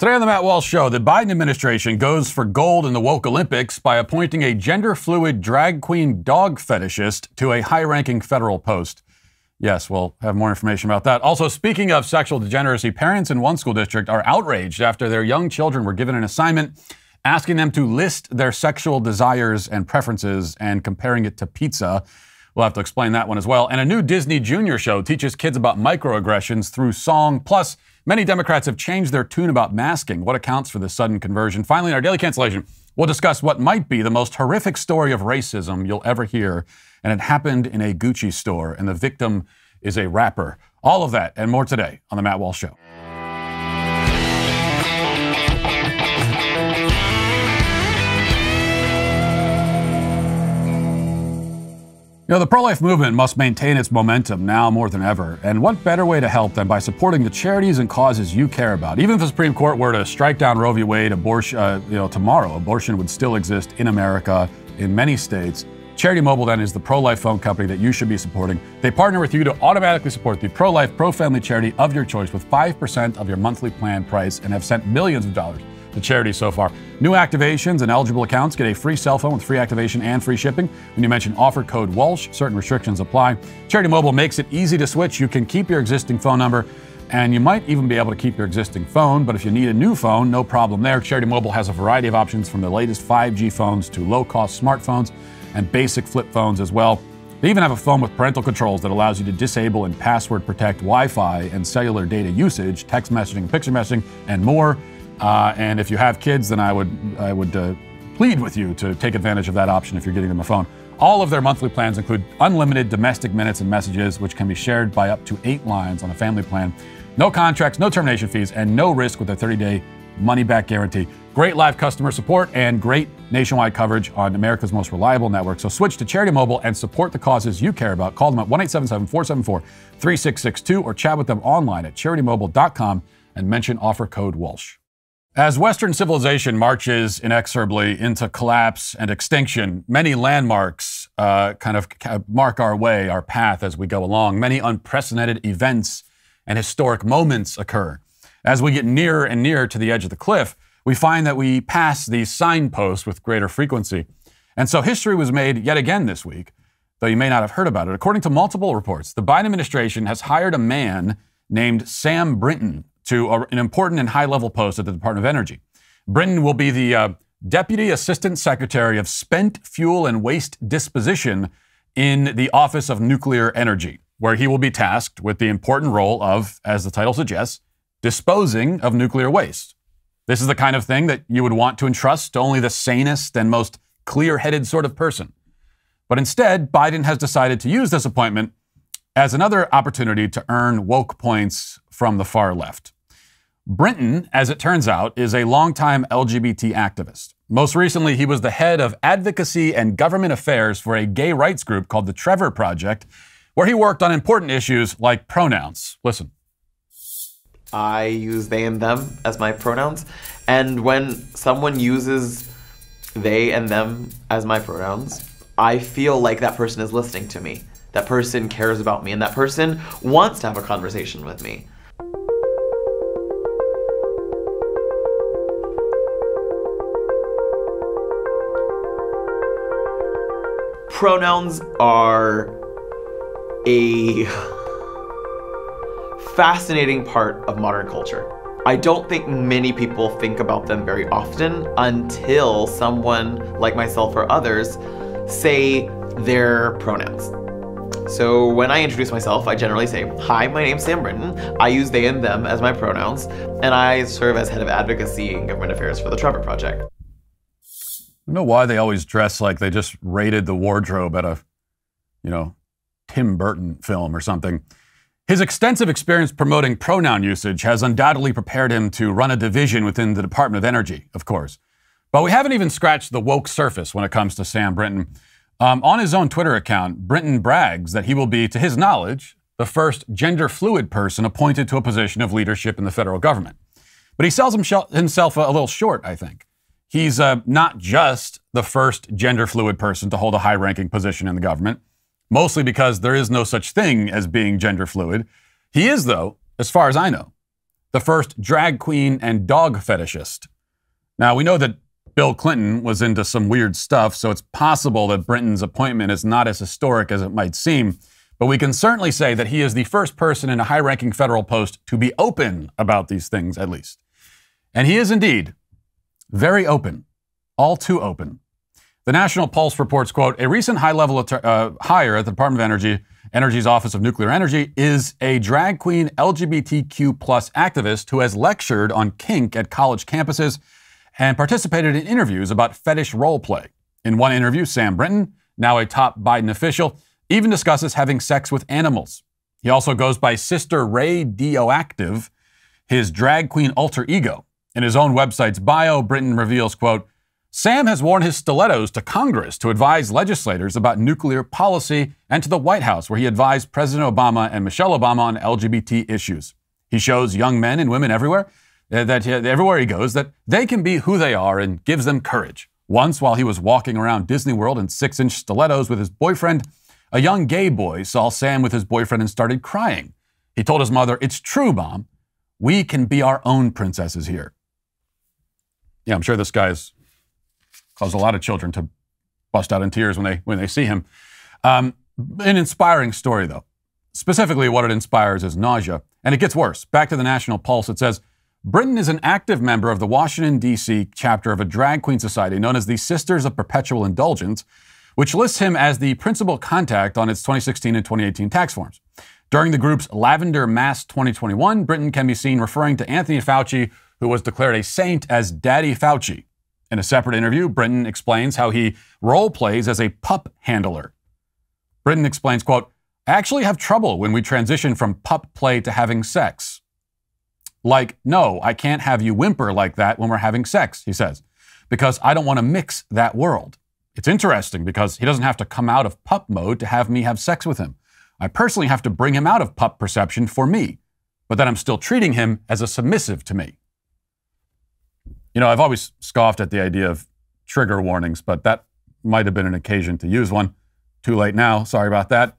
Today on the Matt Walsh Show, the Biden administration goes for gold in the woke Olympics by appointing a gender-fluid drag queen dog fetishist to a high-ranking federal post. Yes, we'll have more information about that. Also, speaking of sexual degeneracy, parents in one school district are outraged after their young children were given an assignment asking them to list their sexual desires and preferences and comparing it to pizza. We'll have to explain that one as well. And a new Disney Junior show teaches kids about microaggressions through song. Plus, many Democrats have changed their tune about masking. What accounts for this sudden conversion? Finally, in our Daily Cancellation, we'll discuss what might be the most horrific story of racism you'll ever hear. And it happened in a Gucci store, and the victim is a rapper. All of that and more today on the Matt Walsh Show. You know, the pro-life movement must maintain its momentum now more than ever. And what better way to help than by supporting the charities and causes you care about? Even if the Supreme Court were to strike down Roe v. Wade, tomorrow, abortion would still exist in America in many states. Charity Mobile, then, is the pro-life phone company that you should be supporting. They partner with you to automatically support the pro-life, pro-family charity of your choice with 5% of your monthly plan price and have sent millions of dollars to charity so far. New activations and eligible accounts get a free cell phone with free activation and free shipping. When you mention offer code Walsh, certain restrictions apply. Charity Mobile makes it easy to switch. You can keep your existing phone number, and you might even be able to keep your existing phone. But if you need a new phone, no problem there. Charity Mobile has a variety of options from the latest 5G phones to low-cost smartphones and basic flip phones as well. They even have a phone with parental controls that allows you to disable and password protect Wi-Fi and cellular data usage, text messaging, picture messaging, and more. And if you have kids, then I would plead with you to take advantage of that option if you're getting them a phone. All of their monthly plans include unlimited domestic minutes and messages, which can be shared by up to 8 lines on a family plan. No contracts, no termination fees, and no risk with a 30-day money-back guarantee. Great live customer support and great nationwide coverage on America's most reliable network. So switch to Charity Mobile and support the causes you care about. Call them at 1-877-474-3662 or chat with them online at charitymobile.com and mention offer code Walsh. As Western civilization marches inexorably into collapse and extinction, many landmarks kind of mark our way, our path as we go along. Many unprecedented events and historic moments occur. As we get nearer and nearer to the edge of the cliff, we find that we pass these signposts with greater frequency. And so history was made yet again this week, though you may not have heard about it. According to multiple reports, the Biden administration has hired a man named Sam Brinton to an important and high-level post at the Department of Energy. Brinton will be the Deputy Assistant Secretary of Spent Fuel and Waste Disposition in the Office of Nuclear Energy, where he will be tasked with the important role of, as the title suggests, disposing of nuclear waste. This is the kind of thing that you would want to entrust to only the sanest and most clear-headed sort of person. But instead, Biden has decided to use this appointment as another opportunity to earn woke points from the far left. Brinton, as it turns out, is a longtime LGBT activist. Most recently, he was the head of advocacy and government affairs for a gay rights group called the Trevor Project, where he worked on important issues like pronouns. Listen. I use they and them as my pronouns, and when someone uses they and them as my pronouns, I feel like that person is listening to me. That person cares about me, and that person wants to have a conversation with me. Pronouns are a fascinating part of modern culture. I don't think many people think about them very often until someone like myself or others say their pronouns. So when I introduce myself, I generally say, "Hi, my name's Sam Brinton. I use they and them as my pronouns, and I serve as head of advocacy and government affairs for the Trevor Project." I don't know why they always dress like they just raided the wardrobe at a, Tim Burton film or something. His extensive experience promoting pronoun usage has undoubtedly prepared him to run a division within the Department of Energy, of course. But we haven't even scratched the woke surface when it comes to Sam Brinton. On his own Twitter account, Brinton brags that he will be, to his knowledge, the first gender-fluid person appointed to a position of leadership in the federal government. But he sells himself a little short, I think. He's not just the first gender-fluid person to hold a high-ranking position in the government, mostly because there is no such thing as being gender-fluid. He is, though, as far as I know, the first drag queen and dog fetishist. Now, we know that Bill Clinton was into some weird stuff, so it's possible that Brinton's appointment is not as historic as it might seem, but we can certainly say that he is the first person in a high-ranking federal post to be open about these things, at least. And he is indeed very open, all too open. The National Pulse reports, quote, a recent high-level hire at the Department of Energy's Office of Nuclear Energy is a drag queen LGBTQ plus activist who has lectured on kink at college campuses and participated in interviews about fetish role play. In one interview, Sam Brinton, now a top Biden official, even discusses having sex with animals. He also goes by Sister Ray Dioactive, his drag queen alter ego. In his own website's bio, Brinton reveals, quote, Sam has worn his stilettos to Congress to advise legislators about nuclear policy and to the White House, where he advised President Obama and Michelle Obama on LGBT issues. He shows young men and women everywhere everywhere he goes that they can be who they are and gives them courage. Once, while he was walking around Disney World in 6-inch stilettos with his boyfriend, a young gay boy saw Sam with his boyfriend and started crying. He told his mother, "It's true, Mom. We can be our own princesses here." Yeah, I'm sure this guy's caused a lot of children to bust out in tears when they see him. An inspiring story, though. Specifically, what it inspires is nausea. And it gets worse. Back to the National Pulse, it says, Brinton is an active member of the Washington, D.C. chapter of a drag queen society known as the Sisters of Perpetual Indulgence, which lists him as the principal contact on its 2016 and 2018 tax forms. During the group's Lavender Mass 2021, Brinton can be seen referring to Anthony Fauci, who was declared a saint, as Daddy Fauci. In a separate interview, Brinton explains how he role plays as a pup handler. Brinton explains, quote, I actually have trouble when we transition from pup play to having sex. Like, no, I can't have you whimper like that when we're having sex, he says, because I don't want to mix that world. It's interesting because he doesn't have to come out of pup mode to have me have sex with him. I personally have to bring him out of pup perception for me, but then I'm still treating him as a submissive to me. You know, I've always scoffed at the idea of trigger warnings, but that might have been an occasion to use one. Too late now. Sorry about that.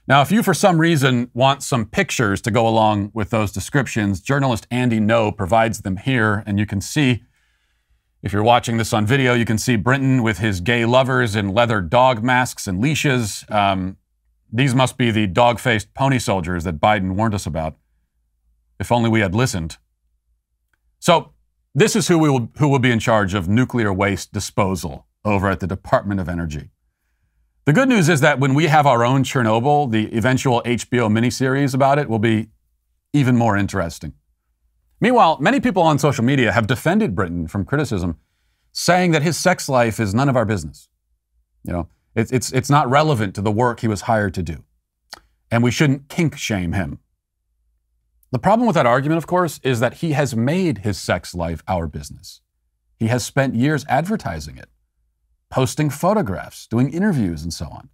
Now, if you for some reason want some pictures to go along with those descriptions, journalist Andy No provides them here, and you can see, if you're watching this on video, you can see Brinton with his gay lovers in leather dog masks and leashes. These must be the dog-faced pony soldiers that Biden warned us about. If only we had listened. So, this is who will be in charge of nuclear waste disposal over at the Department of Energy. The good news is that when we have our own Chernobyl, the eventual HBO miniseries about it will be even more interesting. Meanwhile, many people on social media have defended Brinton from criticism, saying that his sex life is none of our business. You know, it's not relevant to the work he was hired to do, and we shouldn't kink shame him. The problem with that argument, of course, is that he has made his sex life our business. He has spent years advertising it, posting photographs, doing interviews, and so on.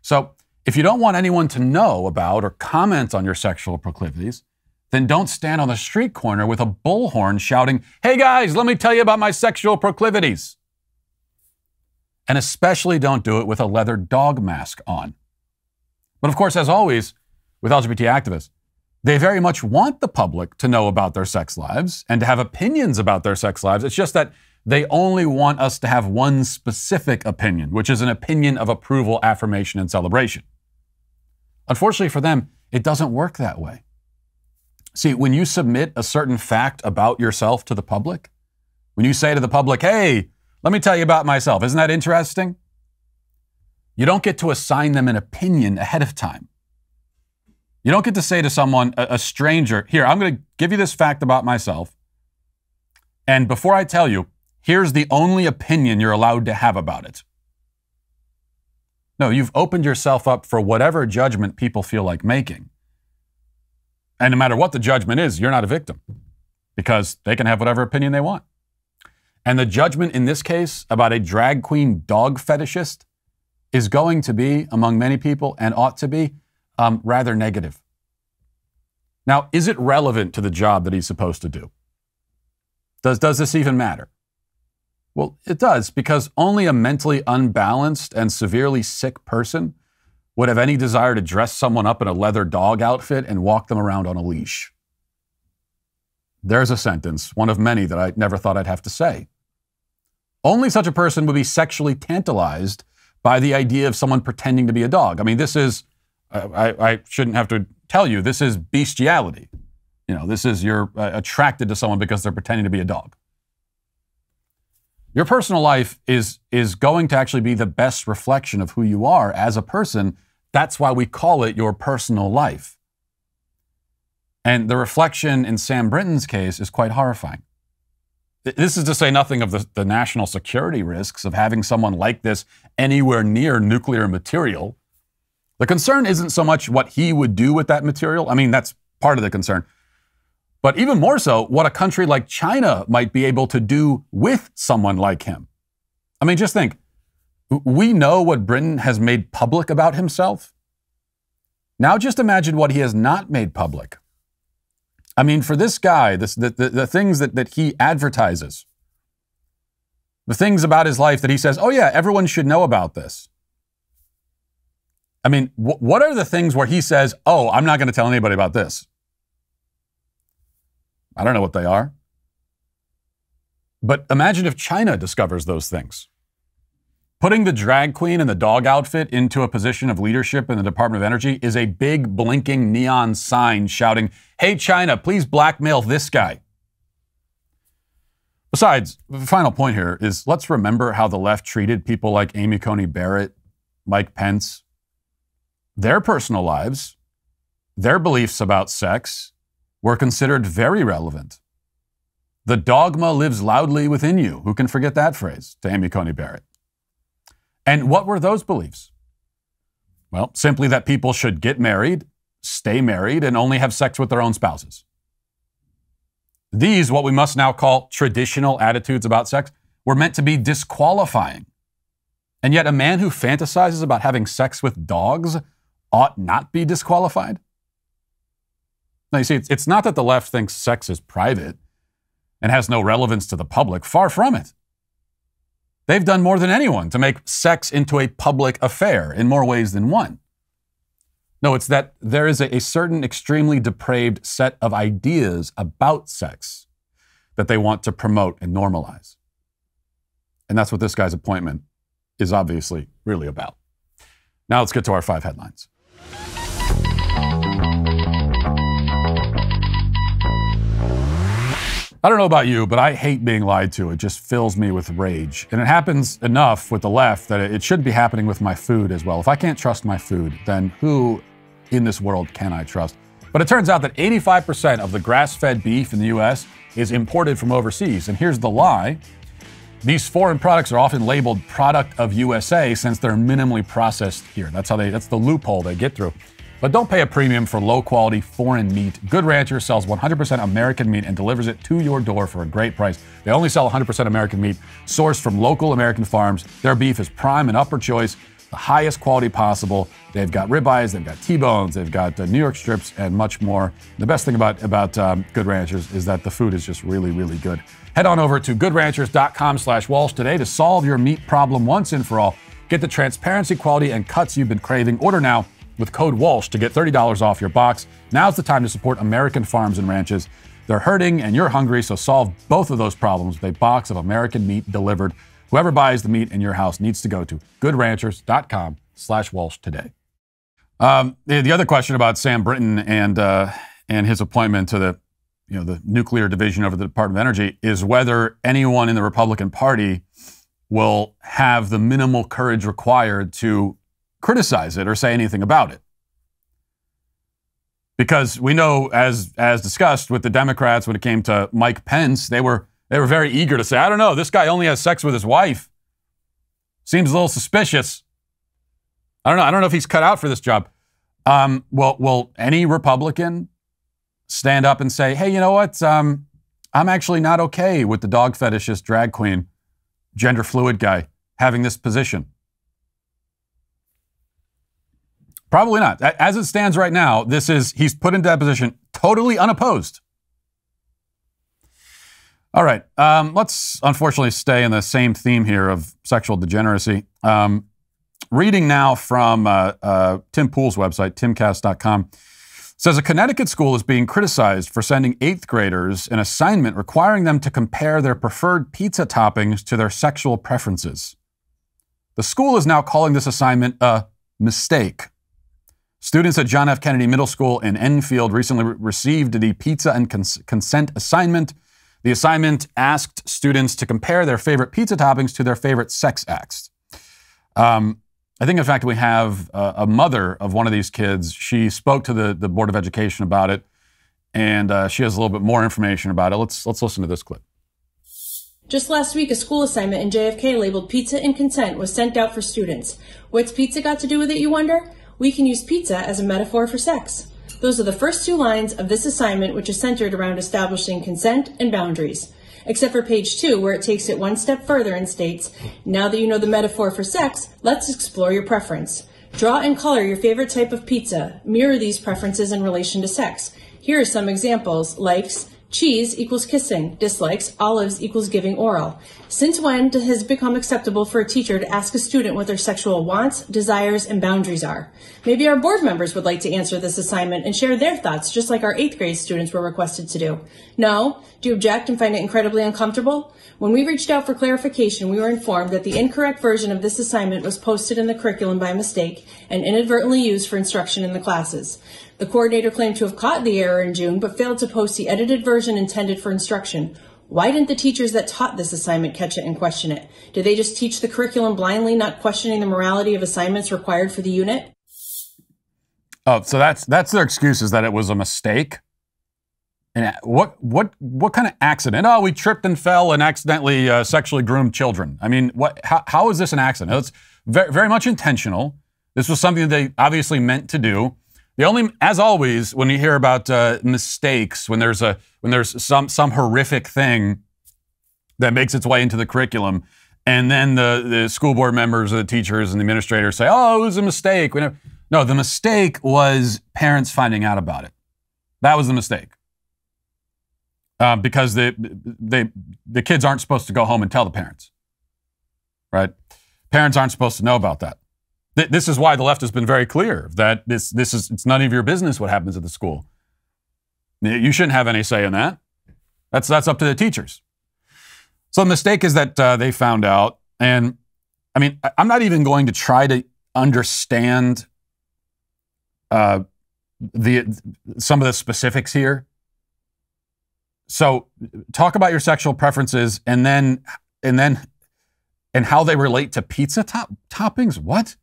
So, if you don't want anyone to know about or comment on your sexual proclivities, then don't stand on the street corner with a bullhorn shouting, "Hey guys, let me tell you about my sexual proclivities." And especially don't do it with a leather dog mask on. But of course, as always, with LGBT activists, they very much want the public to know about their sex lives and to have opinions about their sex lives. It's just that they only want us to have one specific opinion, which is an opinion of approval, affirmation, and celebration. Unfortunately for them, it doesn't work that way. See, when you submit a certain fact about yourself to the public, when you say to the public, "Hey, let me tell you about myself, isn't that interesting?" You don't get to assign them an opinion ahead of time. You don't get to say to someone, a stranger, "Here, I'm going to give you this fact about myself, and before I tell you, here's the only opinion you're allowed to have about it." No, you've opened yourself up for whatever judgment people feel like making. And no matter what the judgment is, you're not a victim, because they can have whatever opinion they want. And the judgment in this case about a drag queen dog fetishist is going to be, among many people, and ought to be, rather negative. Now, is it relevant to the job that he's supposed to do? Does this even matter? Well, it does, because only a mentally unbalanced and severely sick person would have any desire to dress someone up in a leather dog outfit and walk them around on a leash. There's a sentence, one of many that I never thought I'd have to say. Only such a person would be sexually tantalized by the idea of someone pretending to be a dog. I mean, this is, I shouldn't have to tell you, this is bestiality. You know, this is you're attracted to someone because they're pretending to be a dog. Your personal life is going to actually be the best reflection of who you are as a person. That's why we call it your personal life. And the reflection in Sam Brinton's case is quite horrifying. This is to say nothing of the national security risks of having someone like this anywhere near nuclear material. The concern isn't so much what he would do with that material. I mean, that's part of the concern. But even more so, what a country like China might be able to do with someone like him. I mean, just think, we know what Brinton has made public about himself. Now just imagine what he has not made public. I mean, for this guy, the things that he advertises, the things about his life that he says, oh yeah, everyone should know about this. I mean, what are the things where he says, oh, I'm not going to tell anybody about this? I don't know what they are. But imagine if China discovers those things. Putting the drag queen in the dog outfit into a position of leadership in the Department of Energy is a big blinking neon sign shouting, hey, China, please blackmail this guy. Besides, the final point here is let's remember how the left treated people like Amy Coney Barrett, Mike Pence. Their personal lives, their beliefs about sex were considered very relevant. The dogma lives loudly within you. Who can forget that phrase, to Amy Coney Barrett? And what were those beliefs? Well, simply that people should get married, stay married, and only have sex with their own spouses. These, what we must now call traditional attitudes about sex, were meant to be disqualifying. And yet a man who fantasizes about having sex with dogs ought not be disqualified? Now, you see, it's not that the left thinks sex is private and has no relevance to the public. Far from it. They've done more than anyone to make sex into a public affair in more ways than one. No, it's that there is a certain extremely depraved set of ideas about sex that they want to promote and normalize. And that's what this guy's appointment is obviously really about. Now let's get to our 5 headlines. I don't know about you, but I hate being lied to. It just fills me with rage. And it happens enough with the left that it should be happening with my food as well. If I can't trust my food, then who in this world can I trust? But it turns out that 85% of the grass-fed beef in the U.S. is imported from overseas. And here's the lie. These foreign products are often labeled product of USA since they're minimally processed here. That's the loophole they get through. But don't pay a premium for low-quality foreign meat. Good Rancher sells 100% American meat and delivers it to your door for a great price. They only sell 100% American meat, sourced from local American farms. Their beef is prime and upper choice, the highest quality possible. They've got ribeyes, they've got T-bones, they've got New York strips, and much more. The best thing about Good Ranchers is that the food is just really, really good. Head on over to goodranchers.com/Walsh today to solve your meat problem once and for all. Get the transparency, quality, and cuts you've been craving. Order now with code Walsh to get $30 off your box. Now's the time to support American farms and ranches. They're hurting and you're hungry, so solve both of those problems with a box of American meat delivered. Whoever buys the meat in your house needs to go to goodranchers.com/Walsh today. The other question about Sam Brinton and his appointment to the nuclear division over the Department of Energy is whether anyone in the Republican Party will have the minimal courage required to criticize it or say anything about it. Because we know, as discussed with the Democrats when it came to Mike Pence, they were very eager to say, I don't know, this guy only has sex with his wife. Seems a little suspicious. I don't know if he's cut out for this job. Will any Republican stand up and say, hey, you know what? I'm actually not okay with the dog fetishist drag queen, gender fluid guy having this position? Probably not. As it stands right now, he's put into that position totally unopposed. All right, let's unfortunately stay in the same theme here of sexual degeneracy. Reading now from Tim Pool's website, timcast.com. Says a Connecticut school is being criticized for sending 8th graders an assignment requiring them to compare their preferred pizza toppings to their sexual preferences. The school is now calling this assignment a mistake. Students at John F. Kennedy Middle School in Enfield recently received the pizza and consent assignment. The assignment asked students to compare their favorite pizza toppings to their favorite sex acts. I think, in fact, we have a mother of one of these kids. She spoke to the Board of Education about it, and she has a little bit more information about it. Let's listen to this clip. Just last week, a school assignment in JFK labeled Pizza and Consent was sent out for students. What's pizza got to do with it, you wonder? We can use pizza as a metaphor for sex. Those are the first 2 lines of this assignment, which is centered around establishing consent and boundaries. Except for page 2, where it takes it one step further and states, now that you know the metaphor for sex, let's explore your preference. Draw and color your favorite type of pizza. Mirror these preferences in relation to sex. Here are some examples. Likes, cheese equals kissing. Dislikes, olives equals giving oral. Since when has it become acceptable for a teacher to ask a student what their sexual wants, desires, and boundaries are? Maybe our board members would like to answer this assignment and share their thoughts, just like our 8th grade students were requested to do. No? Do you object and find it incredibly uncomfortable? When we reached out for clarification, we were informed that the incorrect version of this assignment was posted in the curriculum by mistake and inadvertently used for instruction in the classes. The coordinator claimed to have caught the error in June, but failed to post the edited version intended for instruction. Why didn't the teachers that taught this assignment catch it and question it? Did they just teach the curriculum blindly, not questioning the morality of assignments required for the unit? Oh, so that's their excuse, is that it was a mistake. And what kind of accident? Oh, we tripped and fell and accidentally sexually groomed children. I mean, how is this an accident? It's very, very much intentional. This was something that they obviously meant to do. The only, as always, when you hear about mistakes, when there's some horrific thing that makes its way into the curriculum, and then the school board members or the teachers and the administrators say, "Oh, it was a mistake." No, the mistake was parents finding out about it. That was the mistake, because the kids aren't supposed to go home and tell the parents, right? Parents aren't supposed to know about that. This is why the left has been very clear that it's none of your business what happens at the school. You shouldn't have any say in that. That's up to the teachers. So the mistake is that they found out, and I mean, I'm not even going to try to understand some of the specifics here. So talk about your sexual preferences, and how they relate to pizza toppings. What?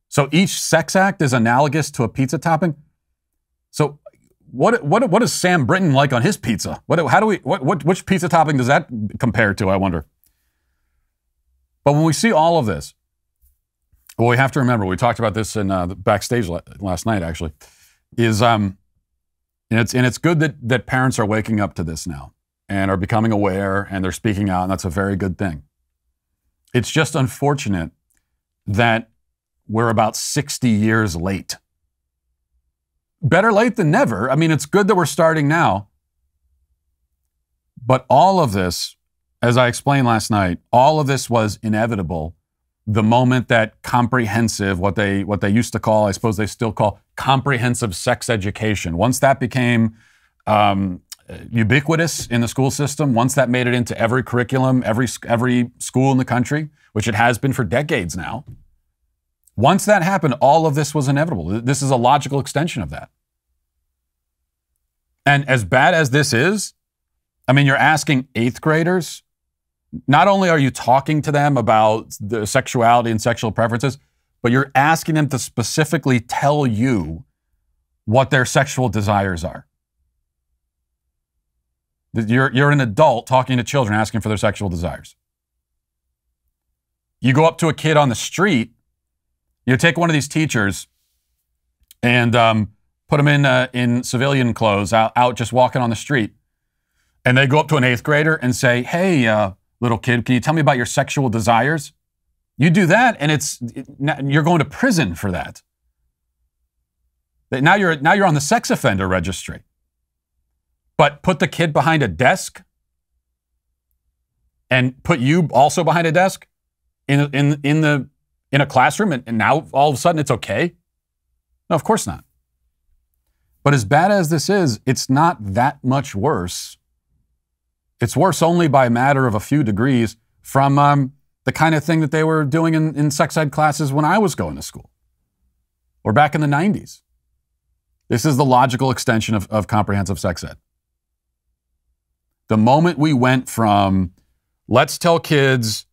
So each sex act is analogous to a pizza topping. So what is Sam Brinton like on his pizza? Which pizza topping does that compare to, I wonder? But when we see all of this, what we have to remember, we talked about this in the backstage last night, actually, is and it's good that parents are waking up to this now and are becoming aware, and they're speaking out, and that's a very good thing. It's just unfortunate that we're about 60 years late. Better late than never. I mean, it's good that we're starting now. But all of this, as I explained last night, all of this was inevitable the moment that comprehensive, what they used to call, I suppose they still call, comprehensive sex education, once that became ubiquitous in the school system, once that made it into every curriculum, every school in the country, which it has been for decades now, once that happened, all of this was inevitable. This is a logical extension of that. And as bad as this is, I mean, you're asking 8th graders, not only are you talking to them about the sexuality and sexual preferences, but you're asking them to specifically tell you what their sexual desires are. You're an adult talking to children, asking for their sexual desires. You go up to a kid on the street, you take one of these teachers and put them in civilian clothes, out just walking on the street, and they go up to an 8th grader and say, "Hey, little kid, can you tell me about your sexual desires?" You do that, and you're going to prison for that. Now you're on the sex offender registry. But put the kid behind a desk and put you also behind a desk in a classroom, and now all of a sudden it's okay? No, of course not. But as bad as this is, it's not that much worse. It's worse only by a matter of a few degrees from the kind of thing that they were doing in sex ed classes when I was going to school or back in the 90s. This is the logical extension of comprehensive sex ed. The moment we went from let's tell kids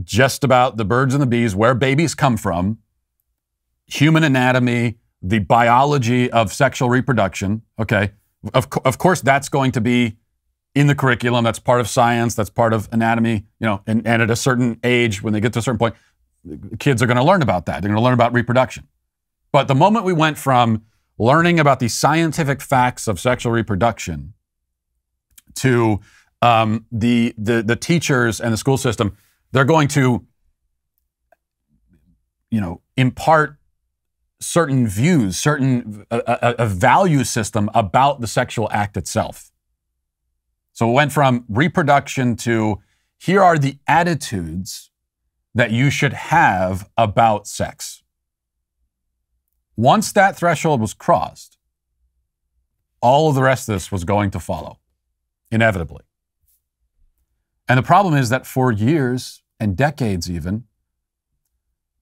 just about the birds and the bees, where babies come from, human anatomy, the biology of sexual reproduction, okay, of course that's going to be in the curriculum. That's part of science. That's part of anatomy, and at a certain age, when they get to a certain point, kids are going to learn about that. They're going to learn about reproduction. But the moment we went from learning about the scientific facts of sexual reproduction to the teachers and the school system, they're going to, impart certain views, a value system about the sexual act itself. So it went from reproduction to here are the attitudes that you should have about sex. Once that threshold was crossed, all of the rest of this was going to follow, inevitably. And the problem is that for years and decades even,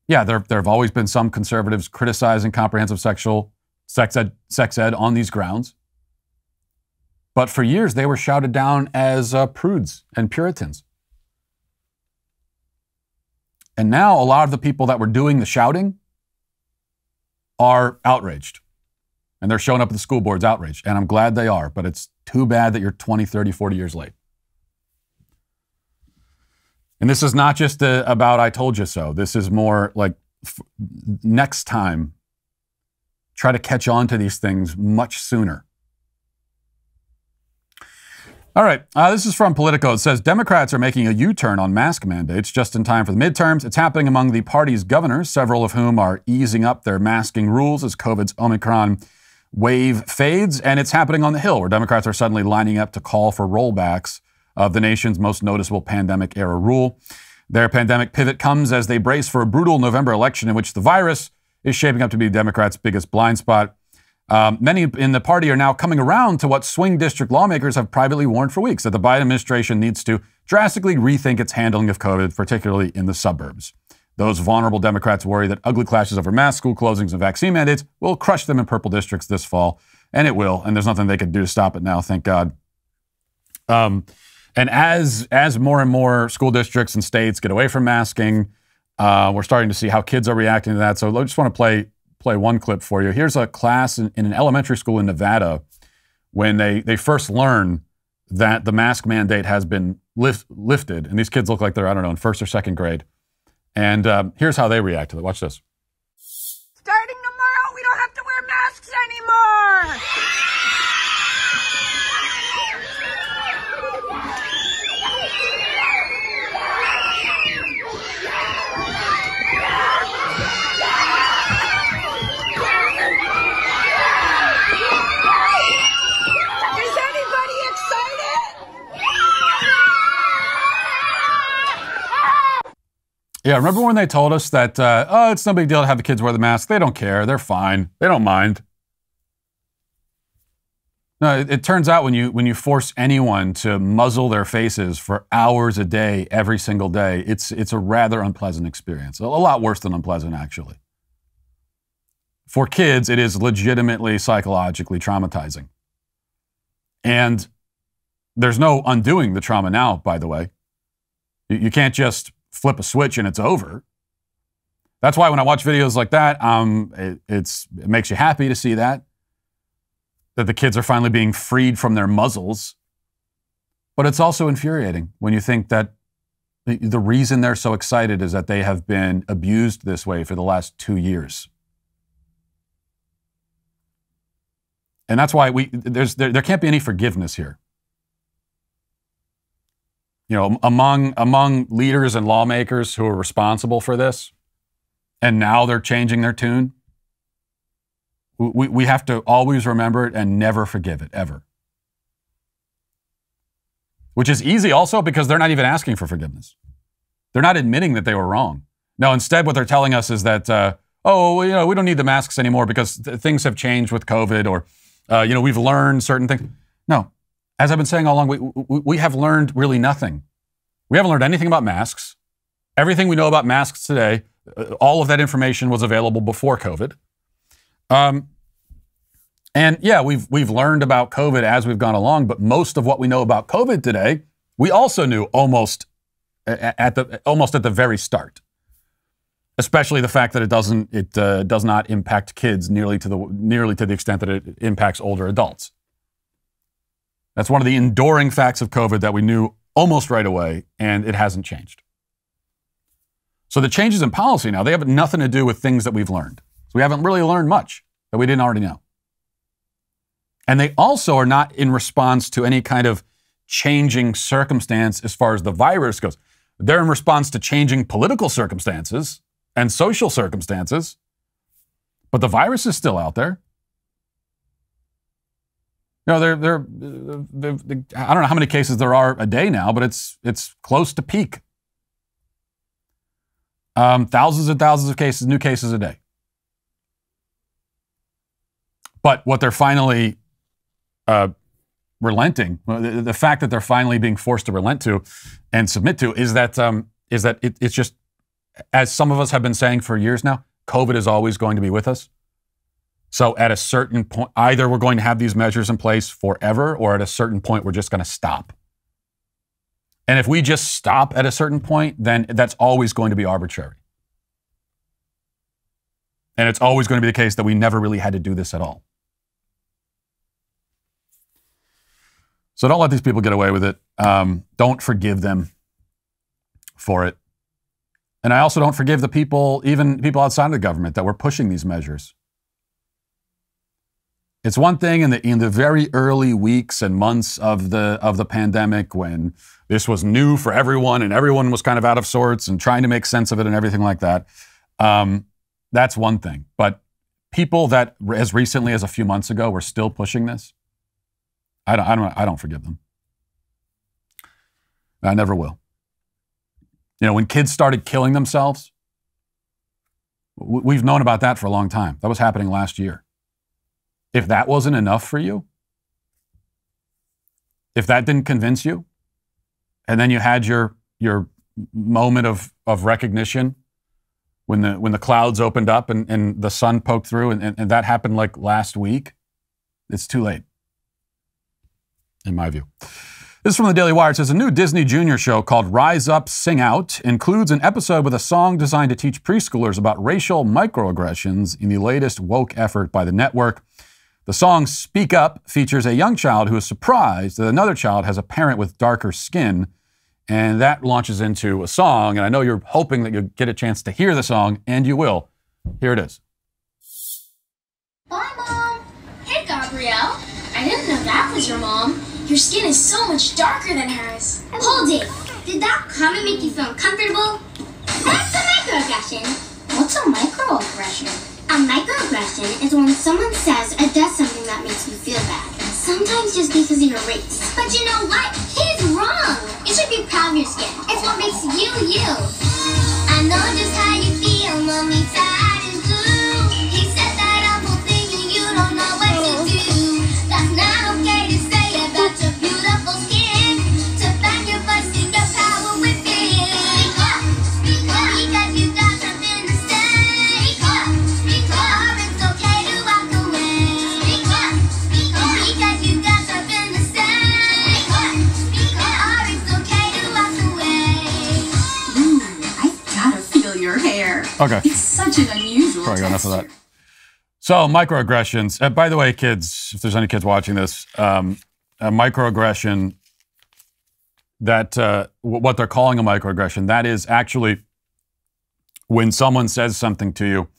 there have always been some conservatives criticizing comprehensive sex ed on these grounds. But for years, they were shouted down as prudes and Puritans. And now a lot of the people that were doing the shouting are outraged. And they're showing up at the school boards outraged. And I'm glad they are, but it's too bad that you're 20, 30, 40 years late. And this is not just about I told you so. This is more like next time, try to catch on to these things much sooner. All right, this is from Politico. It says, Democrats are making a U-turn on mask mandates just in time for the midterms. It's happening among the party's governors, several of whom are easing up their masking rules as COVID's Omicron wave fades. And it's happening on the Hill, where Democrats are suddenly lining up to call for rollbacks of the nation's most noticeable pandemic-era rule. Their pandemic pivot comes as they brace for a brutal November election in which the virus is shaping up to be Democrats' biggest blind spot. Many in the party are now coming around to what swing district lawmakers have privately warned for weeks, that the Biden administration needs to drastically rethink its handling of COVID, particularly in the suburbs. Those vulnerable Democrats worry that ugly clashes over mass school closings and vaccine mandates will crush them in purple districts this fall, and it will, and there's nothing they can do to stop it now, thank God. And as more and more school districts and states get away from masking, we're starting to see how kids are reacting to that. So I just want to play one clip for you. Here's a class in an elementary school in Nevada when they first learn that the mask mandate has been lifted. And these kids look like they're, in first or second grade. And here's how they react to it. Watch this. Starting tomorrow, we don't have to wear masks anymore. Yeah, remember when they told us that, it's no big deal to have the kids wear the mask? They don't care. They're fine. They don't mind. No, it turns out when you force anyone to muzzle their faces for hours a day, every single day, it's a rather unpleasant experience. A lot worse than unpleasant, actually. For kids, it is legitimately psychologically traumatizing. And there's no undoing the trauma now, by the way. You can't just flip a switch and it's over. That's why when I watch videos like that, it makes you happy to see that the kids are finally being freed from their muzzles. But it's also infuriating when you think that the reason they're so excited is that they have been abused this way for the last 2 years. And that's why there can't be any forgiveness here. Among leaders and lawmakers who are responsible for this, and now they're changing their tune, we have to always remember it and never forgive it, ever. Which is easy also because they're not even asking for forgiveness. They're not admitting that they were wrong. No, instead what they're telling us is that, oh, we don't need the masks anymore because things have changed with COVID, or, we've learned certain things. No, as I've been saying all along, we have learned really nothing. We haven't learned anything about masks. Everything we know about masks today, all of that information was available before COVID. And yeah, we've learned about COVID as we've gone along, but most of what we know about COVID today, we also knew almost at the very start. Especially the fact that it does not impact kids nearly to the extent that it impacts older adults. That's one of the enduring facts of COVID that we knew almost right away, and it hasn't changed. So the changes in policy now, they have nothing to do with things that we've learned. So we haven't really learned much that we didn't already know. And they also are not in response to any kind of changing circumstance as far as the virus goes. They're in response to changing political circumstances and social circumstances, but the virus is still out there. I don't know how many cases there are a day now, but it's close to peak. Thousands and thousands of cases, new cases a day. But what they're finally relenting, the fact that they're finally being forced to relent to and submit to, is that it's just, as some of us have been saying for years now, COVID is always going to be with us. So at a certain point, either we're going to have these measures in place forever, or at a certain point, we're just going to stop. And if we just stop at a certain point, then that's always going to be arbitrary. And it's always going to be the case that we never really had to do this at all. So don't let these people get away with it. Don't forgive them for it. And I also don't forgive the people, even people outside of the government, that were pushing these measures. It's one thing in the very early weeks and months of the pandemic, when this was new for everyone and everyone was kind of out of sorts and trying to make sense of it and everything like that. That's one thing. But people that as recently as a few months ago were still pushing this, I don't forgive them. I never will. When kids started killing themselves, we've known about that for a long time. That was happening last year. If that wasn't enough for you, if that didn't convince you, and then you had your moment of recognition when the clouds opened up and the sun poked through, and that happened like last week, it's too late, in my view. This is from the Daily Wire. It says, a new Disney Junior show called Rise Up, Sing Out includes an episode with a song designed to teach preschoolers about racial microaggressions in the latest woke effort by the network. The song Speak Up features a young child who is surprised that another child has a parent with darker skin, and that launches into a song, and I know you're hoping that you'll get a chance to hear the song, and you will. Here it is. Bye, Mom. Hey, Gabrielle. I didn't know that was your mom. Your skin is so much darker than hers. Hold it. Did that comment make you feel uncomfortable? That's a microaggression. What's a microaggression? A microaggression is when someone says or does something that makes you feel bad. Sometimes just because of your race. But you know what? He's wrong. You should be proud of your skin. It's what makes you, you. I know just how you feel, mommy, sad and blue. He said that awful thing and you don't know what to do. That's not okay to say about your beautiful skin. To find your voice and your power within. Speak up, because you got something to say. Speak up, or it's okay to walk away. Speak up, because you got something to say. Speak up, or it's okay to walk away. Ooh, I gotta feel your hair. Okay. It's such an unusual Probably got enough of that. texture. So microaggressions. By the way, kids, if there's any kids watching this, a microaggression, that what they're calling a microaggression, that is actually when someone says something to you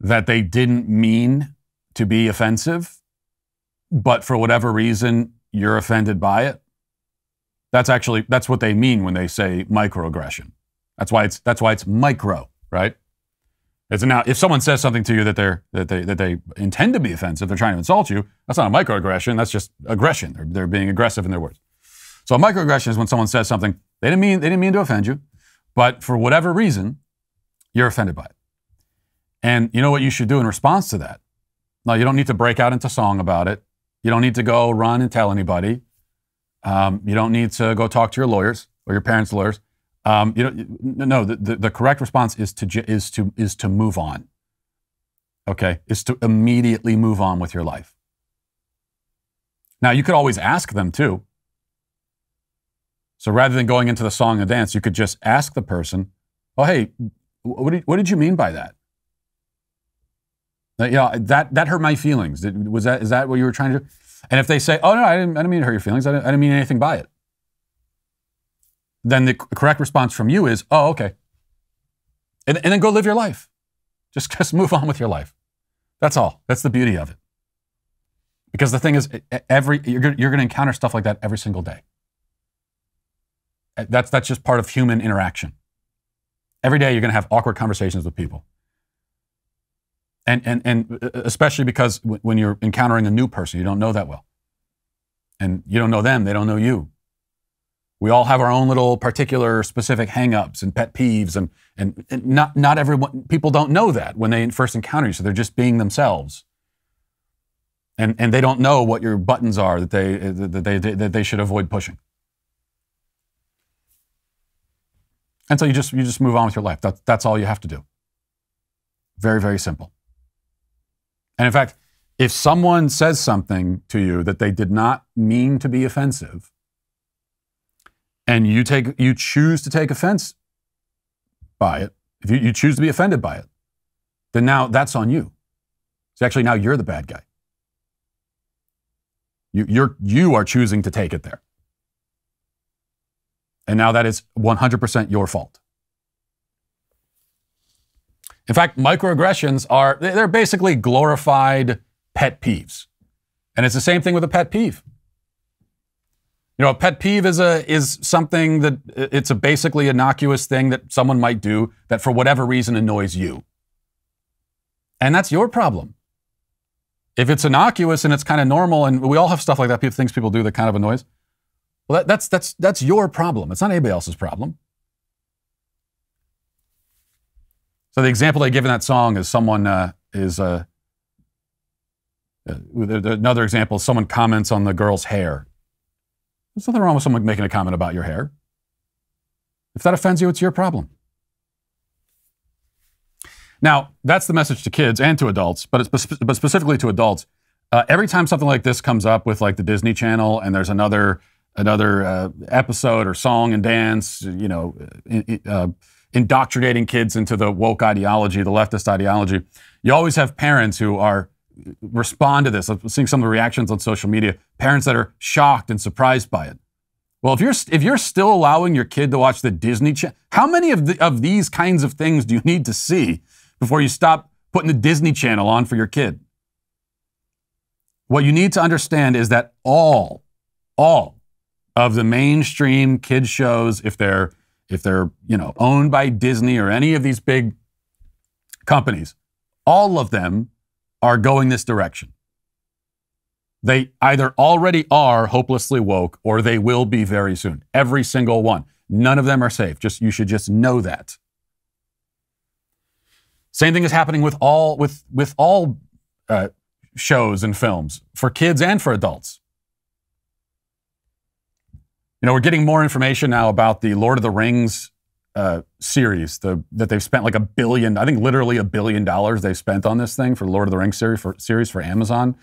that they didn't mean to be offensive, but for whatever reason, you're offended by it. That's what they mean when they say microaggression. That's why it's micro, right? Now, if someone says something to you that they intend to be offensive, they're trying to insult you, that's not a microaggression, that's just aggression. They're being aggressive in their words. So a microaggression is when someone says something they didn't mean to offend you, but for whatever reason, you're offended by it. And you know what you should do in response to that? No, you don't need to break out into song about it. You don't need to go run and tell anybody. You don't need to go talk to your lawyers or your parents' lawyers. The correct response is to move on. Okay, is to immediately move on with your life. Now, you could always ask them too. So rather than going into the song and dance, you could just ask the person, "Oh, hey, what did you mean by that? That hurt my feelings. Is that what you were trying to do?" And if they say, "Oh no, I didn't mean to hurt your feelings. I didn't mean anything by it," then the correct response from you is, "Oh, okay," and then go live your life. Just move on with your life. That's all. That's the beauty of it. Because the thing is, you're going to encounter stuff like that every single day. That's just part of human interaction. Every day you're going to have awkward conversations with people. And especially because when you're encountering a new person, you don't know that well. And you don't know them, they don't know you. We all have our own little particular specific hang-ups and pet peeves, and not everyone, people don't know that when they first encounter you, so they're just being themselves. And they don't know what your buttons are that they should avoid pushing. And so you just move on with your life. That's all you have to do. Very, very simple. And in fact, if someone says something to you that they did not mean to be offensive, and you choose to take offense by it, if you choose to be offended by it, then now that's on you. So actually now you're the bad guy. You are choosing to take it there. And now that is 100% your fault. In fact, microaggressions they're basically glorified pet peeves. And it's the same thing with a pet peeve. You know, a pet peeve is something that it's a basically innocuous thing that someone might do that for whatever reason annoys you. And that's your problem. If it's innocuous and it's kind of normal, and we all have stuff like that, things people do that kind of annoys, well, that's your problem. It's not anybody else's problem. So the example they give in that song is another example is someone comments on the girl's hair. There's nothing wrong with someone making a comment about your hair. If that offends you, it's your problem. Now, that's the message to kids and to adults, but specifically to adults. Every time something like this comes up with like the Disney Channel and there's another episode or song and dance, indoctrinating kids into the woke ideology, the leftist ideology, you always have parents who respond to this. I'm seeing some of the reactions on social media, parents that are shocked and surprised by it. Well, if you're still allowing your kid to watch the Disney Channel, how many of these kinds of things do you need to see before you stop putting the Disney Channel on for your kid? What you need to understand is that all of the mainstream kids shows, if they're owned by Disney or any of these big companies, all of them are going this direction. They either already are hopelessly woke or they will be very soon. Every single one. None of them are safe. You should just know that. Same thing is happening with all shows and films for kids and for adults. We're getting more information now about the Lord of the Rings series that they've spent like $1 billion, I think literally $1 billion they've spent on this thing for Lord of the Rings series for Amazon.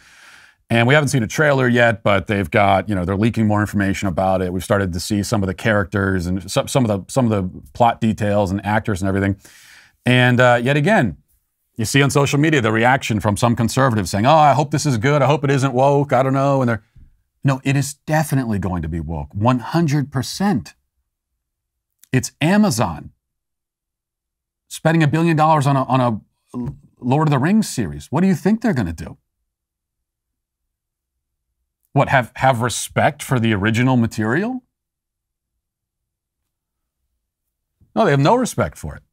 And we haven't seen a trailer yet, but they've got, they're leaking more information about it. We've started to see some of the characters and some of the plot details and actors and everything. And yet again, you see on social media the reaction from some conservatives saying, "Oh, I hope this is good. I hope it isn't woke. I don't know." And no, it is definitely going to be woke. 100%. It's Amazon spending $1 billion on a Lord of the Rings series. What do you think they're going to do? What, have respect for the original material? No, they have no respect for it.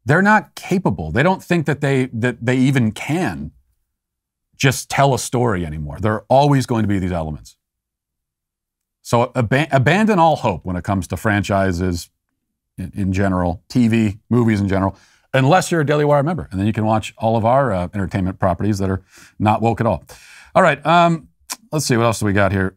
They're not capable. They don't think that they even can just tell a story anymore. There are always going to be these elements. So abandon all hope when it comes to franchises in general, TV, movies in general. unless you're a Daily Wire member. And then you can watch all of our entertainment properties that are not woke at all. All right, let's see, what else do we got here?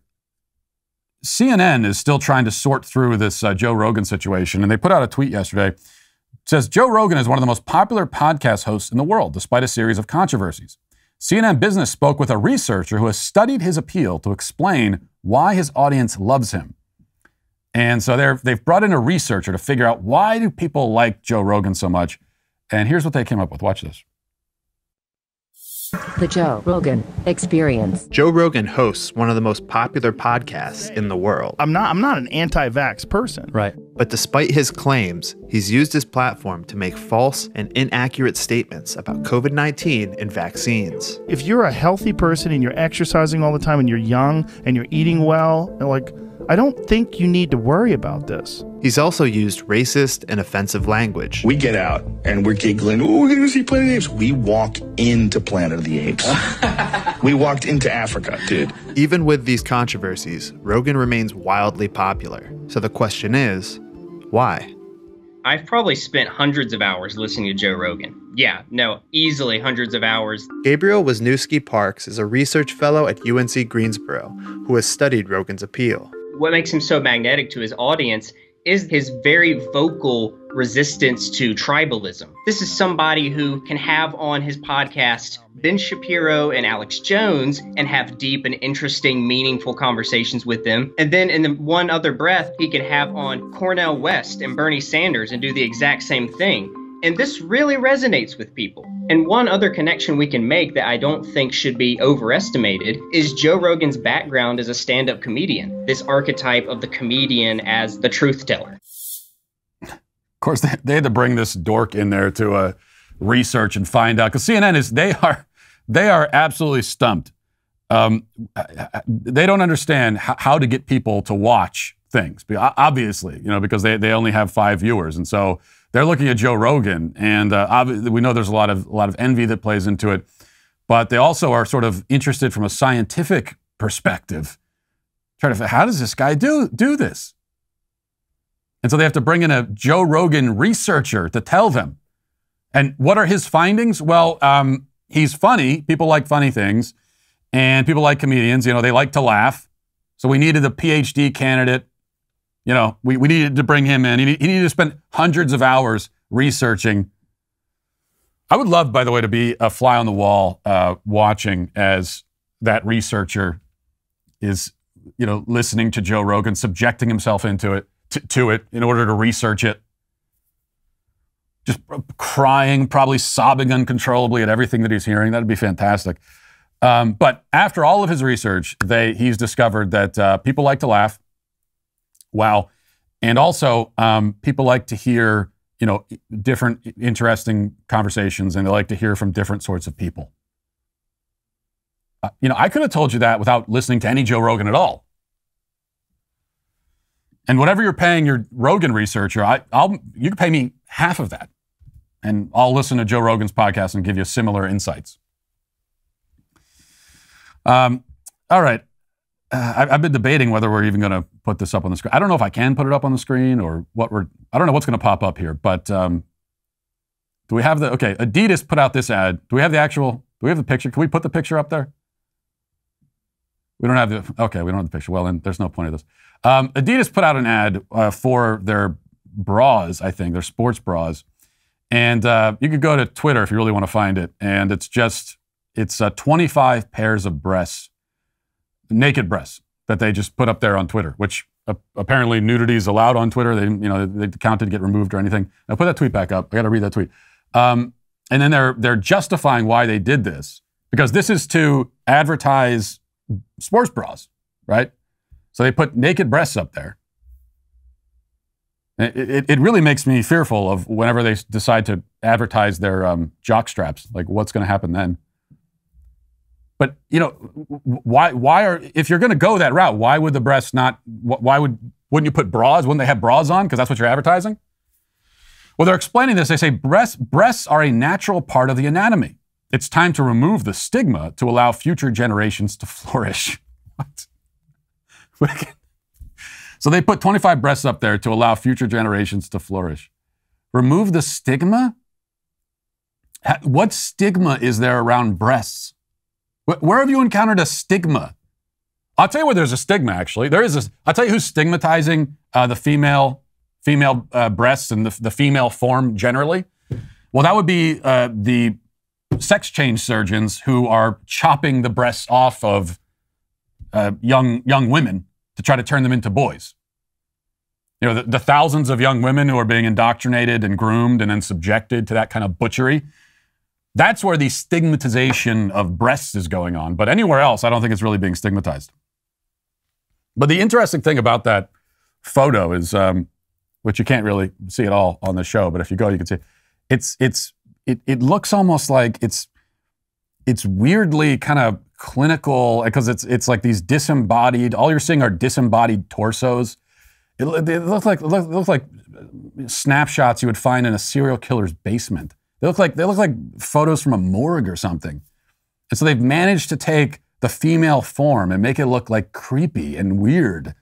CNN is still trying to sort through this Joe Rogan situation, and they put out a tweet yesterday. It says, Joe Rogan is one of the most popular podcast hosts in the world, despite a series of controversies. CNN Business spoke with a researcher who has studied his appeal to explain why his audience loves him. And so they've brought in a researcher to figure out why do people like Joe Rogan so much. And here's what they came up with. Watch this. The Joe Rogan Experience. Joe Rogan hosts one of the most popular podcasts in the world. I'm not an anti-vax person. Right. But despite his claims, he's used his platform to make false and inaccurate statements about COVID-19 and vaccines. If you're a healthy person and you're exercising all the time and you're young and you're eating well, I don't think you need to worry about this. He's also used racist and offensive language. We get out and we're giggling. Oh, we're going to see Planet of the Apes. We walk into Planet of the Apes. We walked into Africa, dude. Even with these controversies, Rogan remains wildly popular. So the question is, why? I've probably spent hundreds of hours listening to Joe Rogan. Yeah, no, easily hundreds of hours. Gabriel Wisniewski Parks is a research fellow at UNC Greensboro who has studied Rogan's appeal. What makes him so magnetic to his audience is his very vocal resistance to tribalism. This is somebody who can have on his podcast Ben Shapiro and Alex Jones and have deep and interesting, meaningful conversations with them. And then in the one other breath, he can have on Cornel West and Bernie Sanders and do the exact same thing. And this really resonates with people. And one other connection we can make that I don't think should be overestimated is Joe Rogan's background as a stand-up comedian, this archetype of the comedian as the truth teller. Of course, they had to bring this dork in there to research and find out, because CNN they are absolutely stumped. They don't understand how to get people to watch things, obviously, because they only have 5 viewers, and so they're looking at Joe Rogan, and we know there's a lot of envy that plays into it, but they also are sort of interested from a scientific perspective, trying to, how does this guy do this? And so they have to bring in a Joe Rogan researcher to tell them. And what are his findings? Well, he's funny. People like funny things, and people like comedians. They like to laugh. So we needed a PhD candidate. We needed to bring him in. He needed to spend hundreds of hours researching. I would love, by the way, to be a fly on the wall watching as that researcher is, listening to Joe Rogan, subjecting himself into it, to it in order to research it. Just crying, probably sobbing uncontrollably at everything that he's hearing. That'd be fantastic. But after all of his research, he's discovered that people like to laugh. Wow. And also, people like to hear, different interesting conversations, and they like to hear from different sorts of people. I could have told you that without listening to any Joe Rogan at all. And whatever you're paying your Rogan researcher, you can pay me half of that, and I'll listen to Joe Rogan's podcast and give you similar insights. All right. I've been debating whether we're even going to put this up on the screen. I don't know if I can put it up on the screen or I don't know what's going to pop up here, but do we have Adidas put out this ad. Do we have the picture? Can we put the picture up there? We don't have the picture. Well, then there's no point of this. Adidas put out an ad for their bras, I think, their sports bras. And you could go to Twitter if you really want to find it. And it's 25 pairs of breasts, naked breasts, that they just put up there on Twitter, which apparently nudity is allowed on Twitter. They counted to get removed or anything. Now put that tweet back up. I got to read that tweet. And then they're justifying why they did this, because this is to advertise sports bras, right? So they put naked breasts up there. It really makes me fearful of whenever they decide to advertise their jock straps, like what's going to happen then. But, if you're going to go that route, why would the breasts wouldn't you put bras? Wouldn't they have bras on? Because that's what you're advertising? Well, they're explaining this. They say breasts are a natural part of the anatomy. It's time to remove the stigma to allow future generations to flourish. What? So they put 25 breasts up there to allow future generations to flourish. Remove the stigma? What stigma is there around breasts? Where have you encountered a stigma? I'll tell you where there's a stigma, actually. I'll tell you who's stigmatizing the female breasts and the female form generally. Well, that would be the sex change surgeons who are chopping the breasts off of young women to try to turn them into boys. You know, the thousands of young women who are being indoctrinated and groomed and then subjected to that kind of butchery. That's where the stigmatization of breasts is going on. But anywhere else, I don't think it's really being stigmatized. But the interesting thing about that photo is, which you can't really see at all on the show, but if you go, you can see it looks almost like it's weirdly kind of clinical because it's like these disembodied. All you're seeing are disembodied torsos. It looks like snapshots you would find in a serial killer's basement. They look like photos from a morgue or something. And so they've managed to take the female form and make it look like creepy and weird.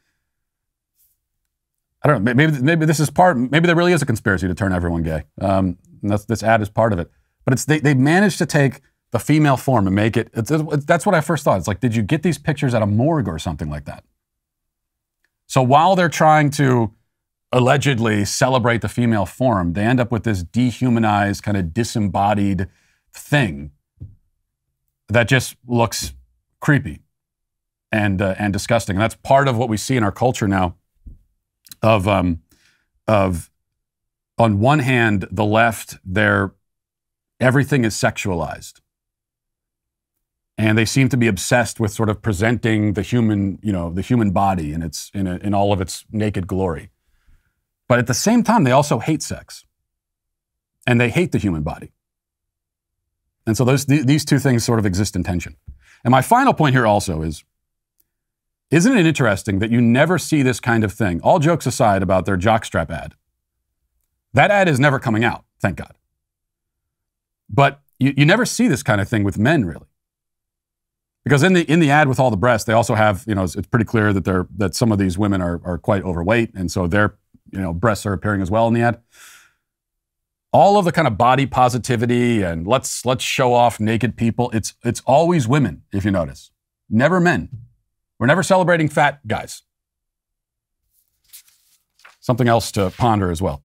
I don't know. Maybe this is maybe there really is a conspiracy to turn everyone gay. And this ad is part of it. But they managed to take the female form and make it. That's what I first thought. It's like, did you get these pictures at a morgue or something like that? So while they're trying to allegedly celebrate the female form, they end up with this dehumanized, kind of disembodied thing that just looks creepy and disgusting. And that's part of what we see in our culture now of on one hand, the left, everything is sexualized. And they seem to be obsessed with sort of presenting the human body in all of its naked glory. But at the same time, they also hate sex. And they hate the human body. And so these two things sort of exist in tension. And my final point here also is, isn't it interesting that you never see this kind of thing, all jokes aside about their jockstrap ad? That ad is never coming out, thank God. But you never see this kind of thing with men, really. Because in the ad with all the breasts, they also have, it's pretty clear that some of these women are quite overweight, and so their breasts are appearing as well in the ad. All of the kind of body positivity and let's show off naked people, it's always women, if you notice. Never men. We're never celebrating fat guys. Something else to ponder as well.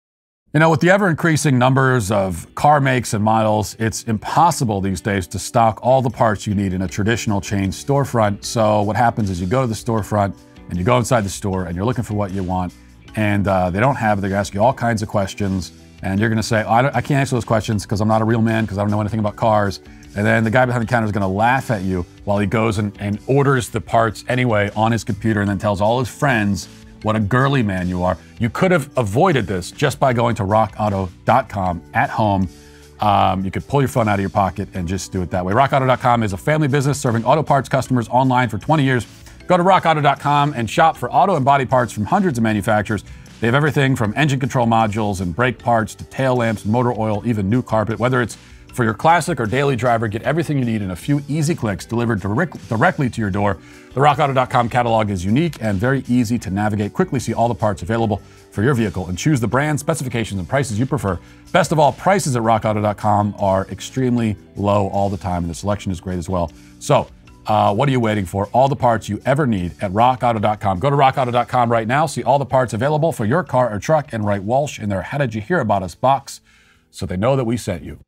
With the ever-increasing numbers of car makes and models, it's impossible these days to stock all the parts you need in a traditional chain storefront. So what happens is you go to the storefront and you go inside the store and you're looking for what you want, and they don't have it. They ask you all kinds of questions, and you're going to say, I can't answer those questions because I'm not a real man because I don't know anything about cars. And then the guy behind the counter is going to laugh at you while he goes and orders the parts anyway on his computer and then tells all his friends what a girly man you are. You could have avoided this just by going to rockauto.com at home. You could pull your phone out of your pocket and just do it that way. Rockauto.com is a family business serving auto parts customers online for 20 years. Go to rockauto.com and shop for auto and body parts from hundreds of manufacturers. They have everything from engine control modules and brake parts to tail lamps, motor oil, even new carpet. Whether it's for your classic or daily driver, get everything you need in a few easy clicks delivered directly to your door. The rockauto.com catalog is unique and very easy to navigate. Quickly see all the parts available for your vehicle and choose the brand, specifications, and prices you prefer. Best of all, prices at rockauto.com are extremely low all the time, and the selection is great as well. So, what are you waiting for? All the parts you ever need at rockauto.com. Go to rockauto.com right now, see all the parts available for your car or truck, and write Walsh in their How Did You Hear About Us box so they know that we sent you.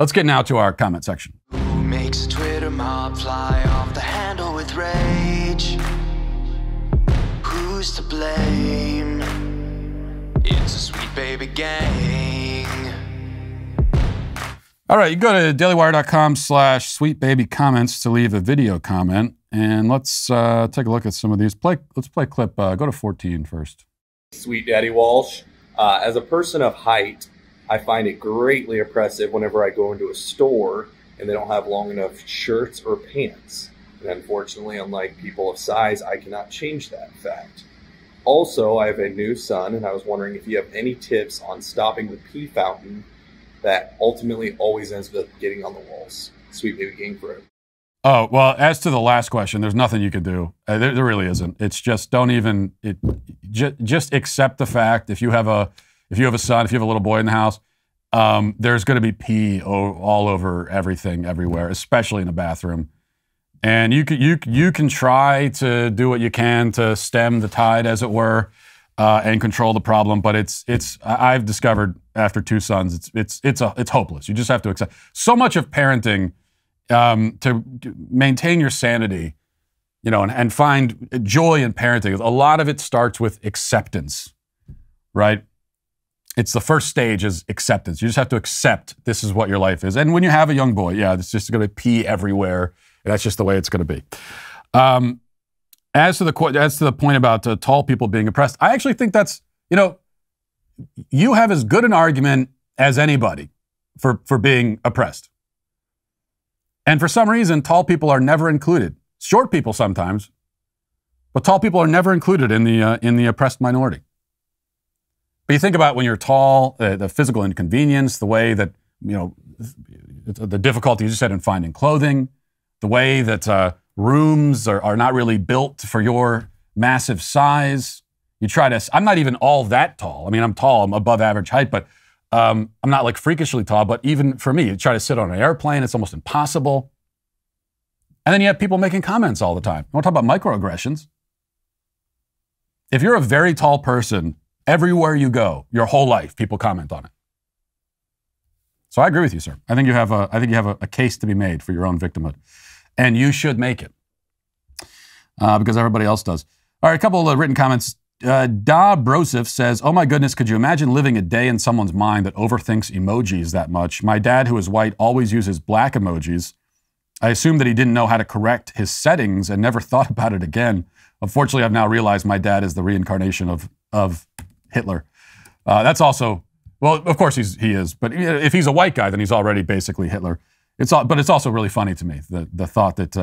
Let's get now to our comment section. Who makes a Twitter mob fly off the handle with rage? Who's to blame? It's a sweet baby gang. All right, you go to dailywire.com/sweetbabycomments to leave a video comment. And let's take a look at some of these. Let's play a clip. Go to 14 first. Sweet Daddy Walsh. As a person of height, I find it greatly oppressive whenever I go into a store and they don't have long enough shirts or pants. And unfortunately, unlike people of size, I cannot change that fact. Also, I have a new son, and I was wondering if you have any tips on stopping the pee fountain that ultimately always ends up getting on the walls. Sweet baby gang forever. Oh, well, as to the last question, there's nothing you can do. There really isn't. It's just just accept the fact if you have a son, if you have a little boy in the house, there's going to be pee all over everything, everywhere, especially in the bathroom. And you can try to do what you can to stem the tide, as it were, and control the problem. But I've discovered after 2 sons, it's hopeless. You just have to accept. So much of parenting to maintain your sanity, and find joy in parenting. A lot of it starts with acceptance, right? It's the first stage is acceptance. You just have to accept this is what your life is. And when you have a young boy, it's just going to pee everywhere. That's just the way it's going to be. As to the point about tall people being oppressed, I actually think that's, you have as good an argument as anybody for being oppressed. And for some reason, tall people are never included. Short people sometimes, but tall people are never included in the oppressed minority. But you think about when you're tall, the physical inconvenience, the way that, the difficulty, as you said, in finding clothing, the way that rooms are not really built for your massive size. I'm not even all that tall. I mean, I'm tall, I'm above average height, but I'm not like freakishly tall, but even for me, you try to sit on an airplane, it's almost impossible. And then you have people making comments all the time. I want to talk about microaggressions. If you're a very tall person, everywhere you go, your whole life, people comment on it. So I agree with you, sir. I think you have a case to be made for your own victimhood. And you should make it. Because everybody else does. All right, a couple of written comments. Da Brosif says, oh my goodness, could you imagine living a day in someone's mind that overthinks emojis that much? My dad, who is white, always uses black emojis. I assumed that he didn't know how to correct his settings and never thought about it again. Unfortunately, I've now realized my dad is the reincarnation of Hitler. That's also, well, of course he is, but if he's a white guy, then he's already basically Hitler. But it's also really funny to me, the thought that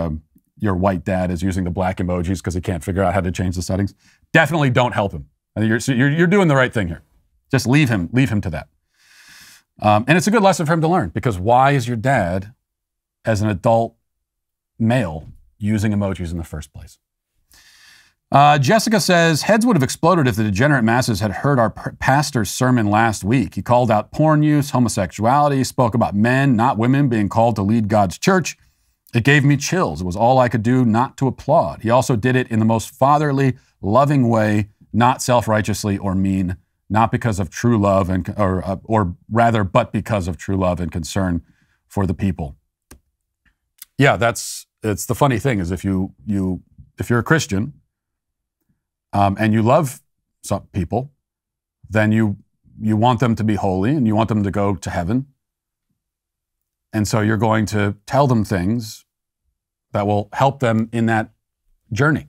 your white dad is using the black emojis because he can't figure out how to change the settings. Definitely don't help him. I think you're doing the right thing here. Just leave him to that. And it's a good lesson for him to learn, because why is your dad, as an adult male, using emojis in the first place? Jessica says, heads would have exploded if the degenerate masses had heard our pastor's sermon last week. He called out porn use, homosexuality, spoke about men, not women, being called to lead God's church. It gave me chills. It was all I could do not to applaud. He also did it in the most fatherly, loving way, not self-righteously or mean, not because of true love, but because of true love and concern for the people. Yeah, it's the funny thing is if you're a Christian, and you love some people, then you want them to be holy and you want them to go to heaven. And so you're going to tell them things that will help them in that journey.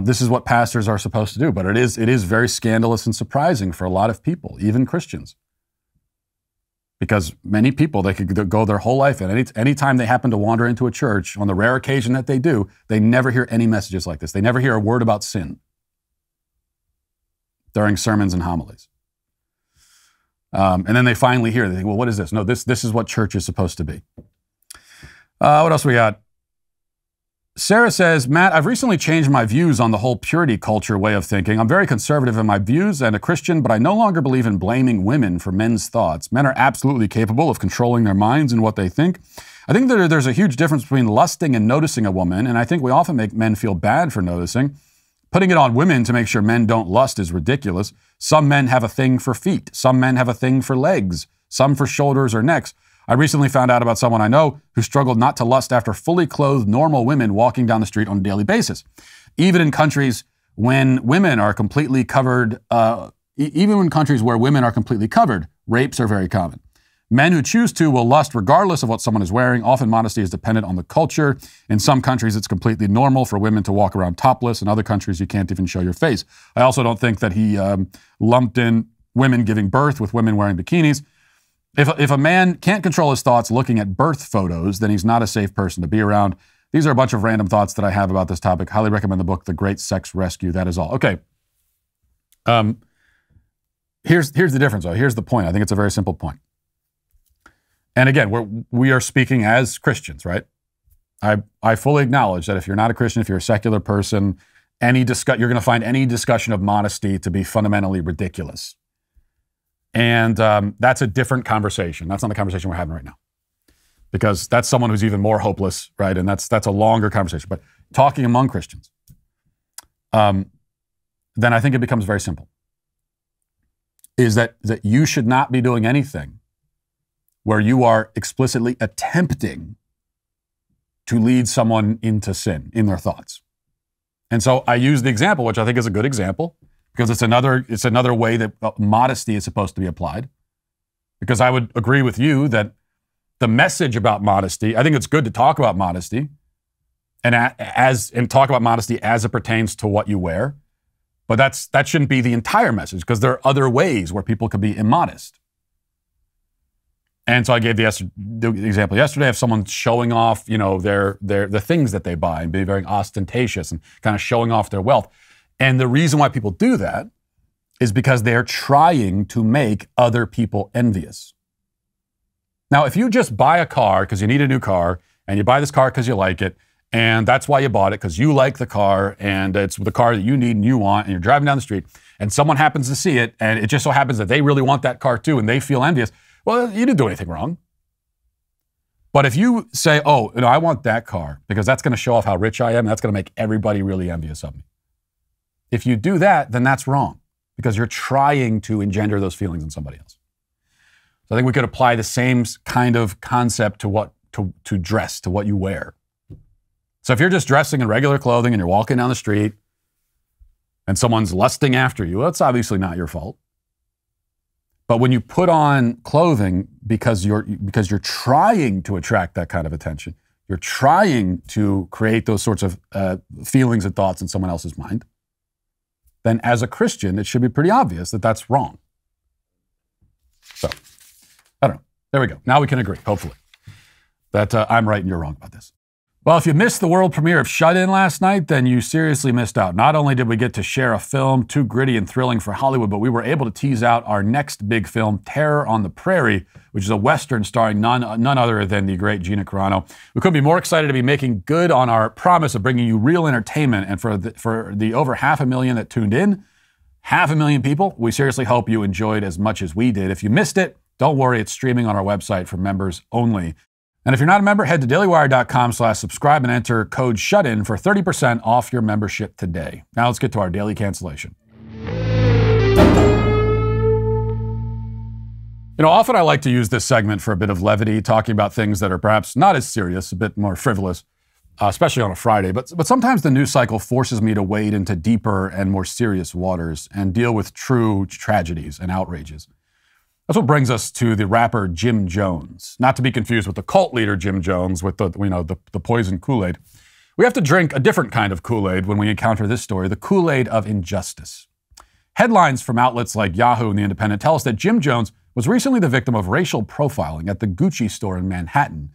This is what pastors are supposed to do, but it is very scandalous and surprising for a lot of people, even Christians. Because many people, they could go their whole life, and any time they happen to wander into a church, on the rare occasion that they do, they never hear any messages like this. They never hear a word about sin during sermons and homilies. And then they finally hear, they think, well, what is this? No, this is what church is supposed to be. What else we got? Sarah says, Matt, I've recently changed my views on the whole purity culture way of thinking. I'm very conservative in my views and a Christian, but I no longer believe in blaming women for men's thoughts. Men are absolutely capable of controlling their minds and what they think. I think that there's a huge difference between lusting and noticing a woman, and I think we often make men feel bad for noticing. Putting it on women to make sure men don't lust is ridiculous. Some men have a thing for feet. Some men have a thing for legs. Some for shoulders or necks. I recently found out about someone I know who struggled not to lust after fully clothed normal women walking down the street on a daily basis. Even in countries when women are completely covered, rapes are very common. Men who choose to will lust regardless of what someone is wearing. Often modesty is dependent on the culture. In some countries, it's completely normal for women to walk around topless. In other countries, you can't even show your face. I also don't think that he lumped in women giving birth with women wearing bikinis. If a man can't control his thoughts looking at birth photos, then he's not a safe person to be around. These are a bunch of random thoughts that I have about this topic. Highly recommend the book, The Great Sex Rescue. That is all. Okay. Here's the difference, though. Here's the point. I think it's a very simple point. And again, we are speaking as Christians, right? I fully acknowledge that if you're not a Christian, if you're a secular person, you're going to find any discussion of modesty to be fundamentally ridiculous. And that's a different conversation. That's not the conversation we're having right now. Because that's someone who's even more hopeless, right? And that's a longer conversation. But talking among Christians, then I think it becomes very simple. Is that you should not be doing anything where you are explicitly attempting to lead someone into sin in their thoughts. And so I use the example, which I think is a good example, because it's another way that modesty is supposed to be applied. Because I would agree with you that the message about modesty, I think it's good to talk about modesty and talk about modesty as it pertains to what you wear. But that shouldn't be the entire message, because there are other ways where people could be immodest. And so I gave the example yesterday of someone showing off, the things that they buy and being very ostentatious and kind of showing off their wealth. And the reason why people do that is because they're trying to make other people envious. Now, if you just buy a car because you need a new car, and you buy this car because you like it, and that's why you bought it, because you like the car, and it's the car that you need and you want, and you're driving down the street, and someone happens to see it, and it just so happens that they really want that car too, and they feel envious, well, you didn't do anything wrong. But if you say, oh, I want that car because that's going to show off how rich I am, and that's going to make everybody really envious of me. If you do that, then that's wrong, because you're trying to engender those feelings in somebody else. So I think we could apply the same kind of concept to dress, to what you wear. So if you're just dressing in regular clothing and you're walking down the street and someone's lusting after you, well, that's obviously not your fault. But when you put on clothing because you're trying to attract that kind of attention, you're trying to create those sorts of feelings and thoughts in someone else's mind, then as a Christian, it should be pretty obvious that that's wrong. So, I don't know. There we go. Now we can agree, hopefully, that I'm right and you're wrong about this. Well, if you missed the world premiere of Shut In last night, then you seriously missed out. Not only did we get to share a film too gritty and thrilling for Hollywood, but we were able to tease out our next big film, Terror on the Prairie, which is a Western starring none other than the great Gina Carano. We couldn't be more excited to be making good on our promise of bringing you real entertainment. And for the over 500,000 that tuned in, 500,000 people, we seriously hope you enjoyed as much as we did. If you missed it, don't worry, it's streaming on our website for members only. And if you're not a member, head to dailywire.com/subscribe and enter code SHUTIN for 30% off your membership today. Now let's get to our daily cancellation. Often I like to use this segment for a bit of levity, talking about things that are perhaps not as serious, a bit more frivolous, especially on a Friday. But sometimes the news cycle forces me to wade into deeper and more serious waters and deal with true tragedies and outrages. That's what brings us to the rapper Jim Jones, not to be confused with the cult leader Jim Jones with the poison Kool-Aid. We have to drink a different kind of Kool-Aid when we encounter this story, the Kool-Aid of injustice. Headlines from outlets like Yahoo and The Independent tell us that Jim Jones was recently the victim of racial profiling at the Gucci store in Manhattan.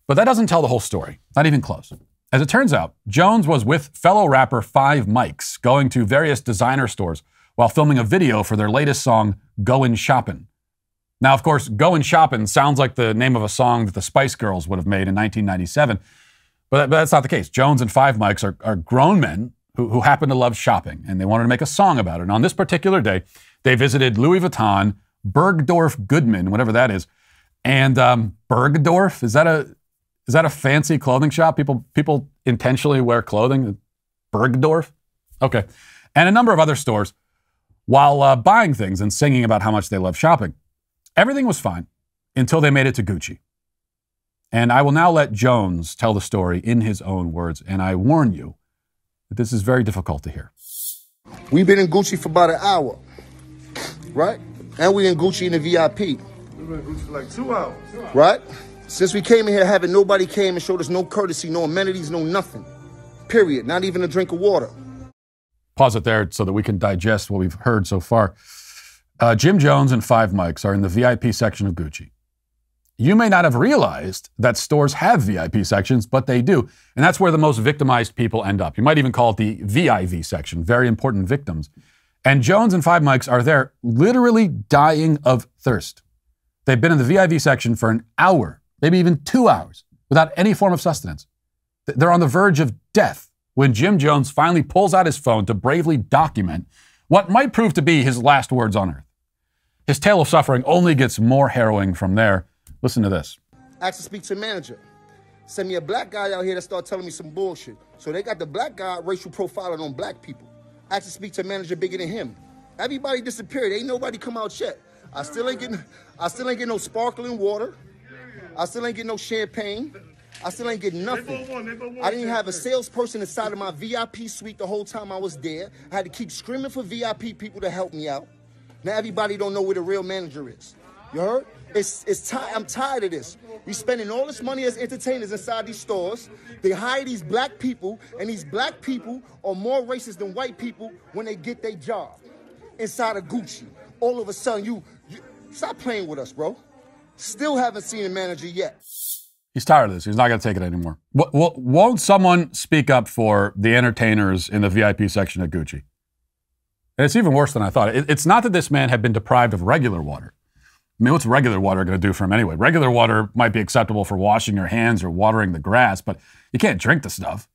But that doesn't tell the whole story, not even close. As it turns out, Jones was with fellow rapper 5 Mics going to various designer stores while filming a video for their latest song, Goin' Shoppin'. Now, of course, Goin' Shoppin' sounds like the name of a song that the Spice Girls would have made in 1997, but that's not the case. Jones and 5 Mics are grown men who happen to love shopping, and they wanted to make a song about it. And on this particular day, they visited Louis Vuitton, Bergdorf Goodman, whatever that is, and Bergdorf, is that a fancy clothing shop? People intentionally wear clothing? Bergdorf? Okay. And a number of other stores while buying things and singing about how much they love shopping. Everything was fine until they made it to Gucci. And I will now let Jones tell the story in his own words. And I warn you that this is very difficult to hear. We've been in Gucci for about an hour, right? And we in Gucci in the VIP. We've been in Gucci for like 2 hours. Right? Since we came in here, having nobody came and showed us no courtesy, no amenities, no nothing. Period. Not even a drink of water. Pause it there so that we can digest what we've heard so far. Jim Jones and 5 Mics are in the VIP section of Gucci. You may not have realized that stores have VIP sections, but they do. And that's where the most victimized people end up. You might even call it the VIV section, very important victims. And Jones and 5 Mics are there literally dying of thirst. They've been in the VIV section for an hour, maybe even 2 hours, without any form of sustenance. They're on the verge of death when Jim Jones finally pulls out his phone to bravely document what might prove to be his last words on earth. His tale of suffering only gets more harrowing from there. Listen to this. Asked to speak to a manager. Send me a black guy out here that start telling me some bullshit. So they got the black guy racial profiling on black people. Asked to speak to a manager bigger than him. Everybody disappeared. Ain't nobody come out yet. I still ain't getting no sparkling water. I still ain't getting no champagne. I still ain't getting nothing. I didn't even have a salesperson inside of my VIP suite the whole time I was there. I had to keep screaming for VIP people to help me out. Now everybody don't know where the real manager is. You heard? I'm tired of this. We spending all this money as entertainers inside these stores. They hire these black people, and these black people are more racist than white people when they get their job. Inside of Gucci, all of a sudden, you stop playing with us, bro. Still haven't seen a manager yet. He's tired of this. He's not going to take it anymore. Won't someone speak up for the entertainers in the VIP section at Gucci? And it's even worse than I thought. It's not that this man had been deprived of regular water. I mean, what's regular water going to do for him anyway? Regular water might be acceptable for washing your hands or watering the grass, but you can't drink the stuff.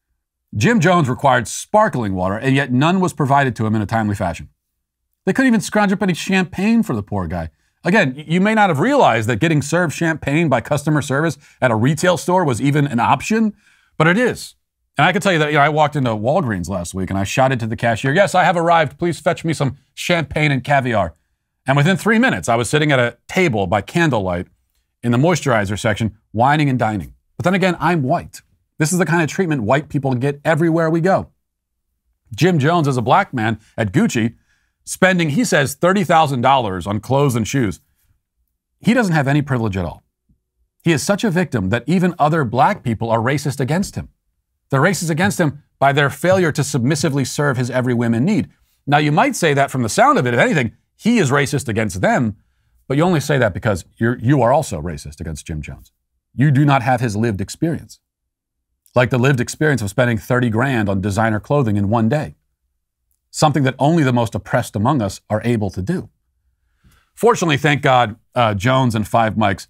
Jim Jones required sparkling water, and yet none was provided to him in a timely fashion. They couldn't even scrounge up any champagne for the poor guy. Again, you may not have realized that getting served champagne by customer service at a retail store was even an option, but it is. And I can tell you that I walked into Walgreens last week and I shouted to the cashier, "Yes, I have arrived. Please fetch me some champagne and caviar." And within 3 minutes, I was sitting at a table by candlelight in the moisturizer section, whining and dining. But then again, I'm white. This is the kind of treatment white people get everywhere we go. Jim Jones is a black man at Gucci, spending, he says, $30,000 on clothes and shoes. He doesn't have any privilege at all. He is such a victim that even other black people are racist against him. They're racist against him by their failure to submissively serve his every whim and need. Now, you might say that from the sound of it, if anything, he is racist against them, but you only say that because you are also racist against Jim Jones. You do not have his lived experience. Like the lived experience of spending 30 grand on designer clothing in one day. Something that only the most oppressed among us are able to do. Fortunately, thank God, Jones and Five Mics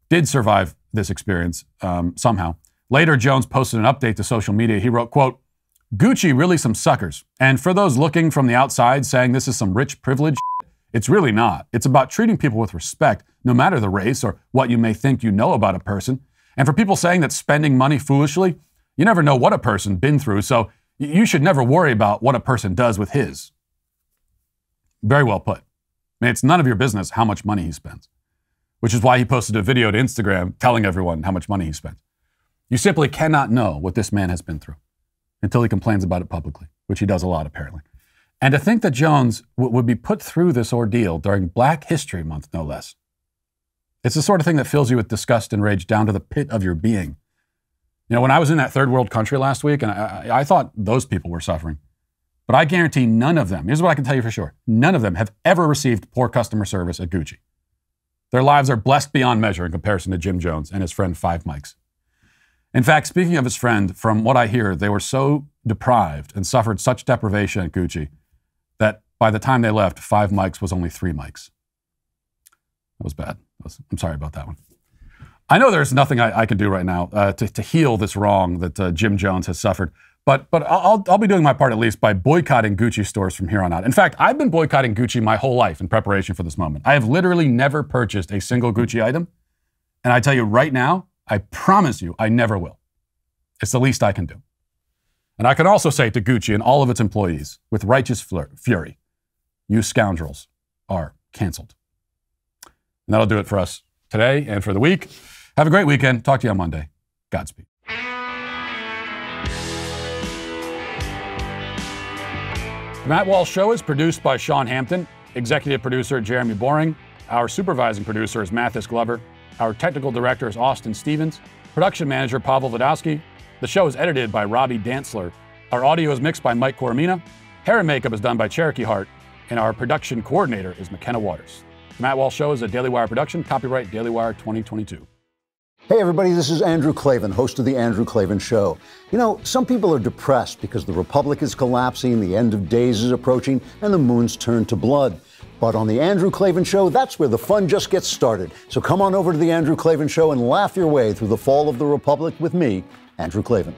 did survive this experience somehow. Later, Jones posted an update to social media. He wrote, quote, "Gucci really some suckers. And for those looking from the outside saying this is some rich privilege, it's really not. It's about treating people with respect, no matter the race or what you may think you know about a person. And for people saying that spending money foolishly, you never know what a person been through, so you should never worry about what a person does with his." Very well put. I mean, it's none of your business how much money he spends, which is why he posted a video to Instagram telling everyone how much money he spent. You simply cannot know what this man has been through until he complains about it publicly, which he does a lot, apparently. And to think that Jones would be put through this ordeal during Black History Month, no less. It's the sort of thing that fills you with disgust and rage down to the pit of your being. You know, when I was in that third world country last week, and I thought those people were suffering, but I guarantee none of them, here's what I can tell you for sure, none of them have ever received poor customer service at Gucci. Their lives are blessed beyond measure in comparison to Jim Jones and his friend Five Mics. In fact, speaking of his friend, from what I hear, they were so deprived and suffered such deprivation at Gucci that by the time they left, Five Mics was only 3 mics. That was bad. I'm sorry about that one. I know there's nothing I can do right now to heal this wrong that Jim Jones has suffered, but I'll be doing my part at least by boycotting Gucci stores from here on out. In fact, I've been boycotting Gucci my whole life in preparation for this moment. I have literally never purchased a single Gucci item, and I tell you right now, I promise you, I never will. It's the least I can do. And I can also say to Gucci and all of its employees, with righteous fury, you scoundrels are canceled. And that'll do it for us today and for the week. Have a great weekend. Talk to you on Monday. Godspeed. The Matt Walsh Show is produced by Sean Hampton, executive producer Jeremy Boring. Our supervising producer is Mathis Glover. Our technical director is Austin Stevens. Production manager Pavel Vodowski. The show is edited by Robbie Dantzler. Our audio is mixed by Mike Coromina. Hair and makeup is done by Cherokee Hart. And our production coordinator is McKenna Waters. The Matt Walsh Show is a Daily Wire production. Copyright Daily Wire 2022. Hey everybody, this is Andrew Klavan, host of The Andrew Klavan Show. You know, some people are depressed because the Republic is collapsing, the end of days is approaching, and the moon's turned to blood. But on The Andrew Klavan Show, that's where the fun just gets started. So come on over to The Andrew Klavan Show and laugh your way through the fall of the Republic with me, Andrew Klavan.